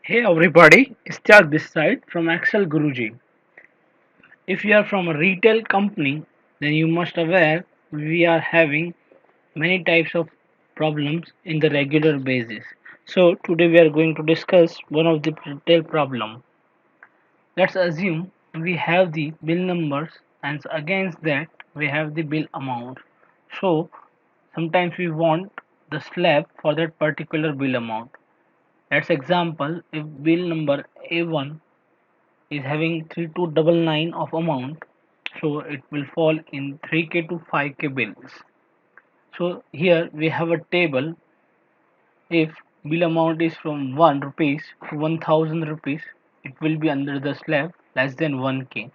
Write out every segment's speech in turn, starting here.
Hey everybody, ISTIYAK this side from EXCEL GURUJI. If you are from a retail company, then you must aware we are having many types of problems in the regular basis. So today we are going to discuss one of the retail problem. Let's assume we have the bill numbers and against that we have the bill amount. So sometimes we want the slab for that particular bill amount. Let's example if bill number A1 is having 3299 of amount, so it will fall in 3k to 5k bills. So here we have a table. If bill amount is from 1 rupees to 1000 rupees, it will be under the slab less than 1k.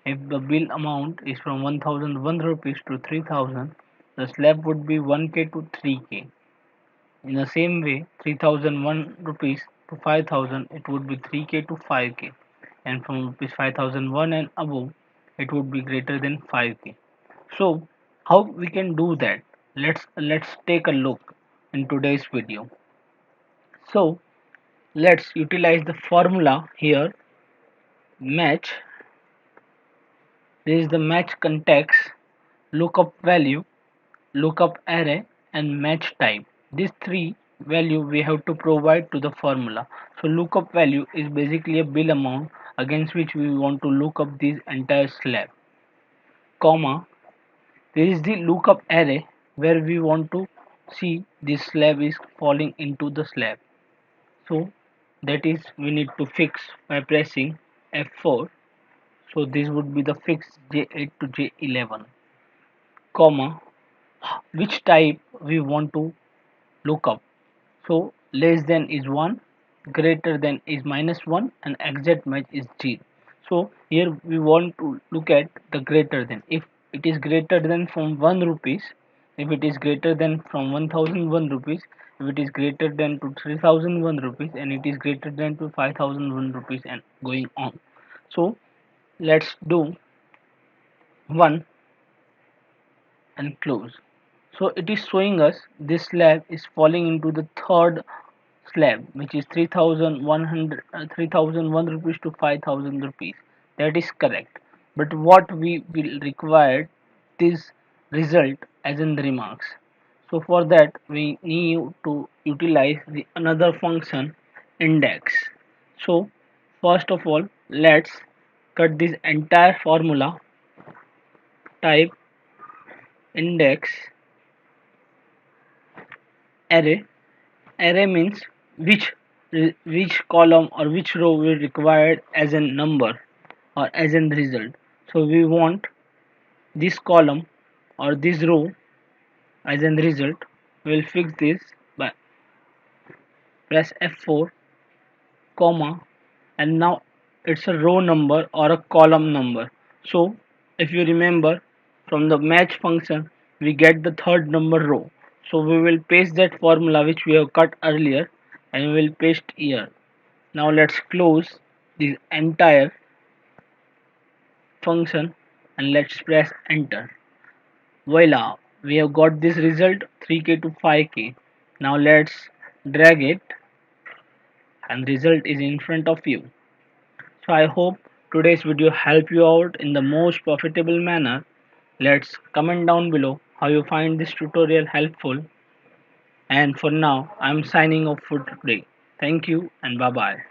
If the bill amount is from 1001 rupees to 3000, the slab would be 1k to 3k. In the same way, 3001 rupees to 5000, it would be 3k to 5k, and from rupees 5001 and above, it would be greater than 5k. So how we can do that? Let's take a look in today's video. So let's utilize the formula here. Match. This is the match context, lookup value, lookup array, and match type. These three value we have to provide to the formula. So lookup value is basically a bill amount against which we want to look up this entire slab. Comma, there is the lookup array where we want to see this slab is falling into the slab. So that is we need to fix by pressing F4. So this would be the fix J8 to J11, comma, which type we want to look up. So less than is 1, greater than is -1, and exact match is 0. So here we want to look at the greater than. If it is greater than from 1 rupees, if it is greater than from 1001 rupees, if it is greater than to 3001 rupees, and it is greater than to 5001 rupees, and going on. So let's do 1 and close. So it is showing us this slab is falling into the third slab, which is 3100 3001 rupees to 5000 rupees. That is correct, but what we will require this result as in the remarks. So for that we need to utilize the another function, index. So first of all, let's cut this entire formula. Type index array. Array means which which column or which row we required as a number or as a result. So we want this column or this row as a result. We'll fix this by press F4, comma, and now it's a row number or a column number. So if you remember from the match function, we get the third number row. So we will paste that formula which we have cut earlier, and we will paste here. Now let's close this entire function and let's press enter. Voila, we have got this result 3k to 5k. Now let's drag it and result is in front of you. So I hope today's video helped you out in the most profitable manner. Let's comment down below how you find this tutorial helpful, and for now I'm signing off for today. Thank you and bye bye.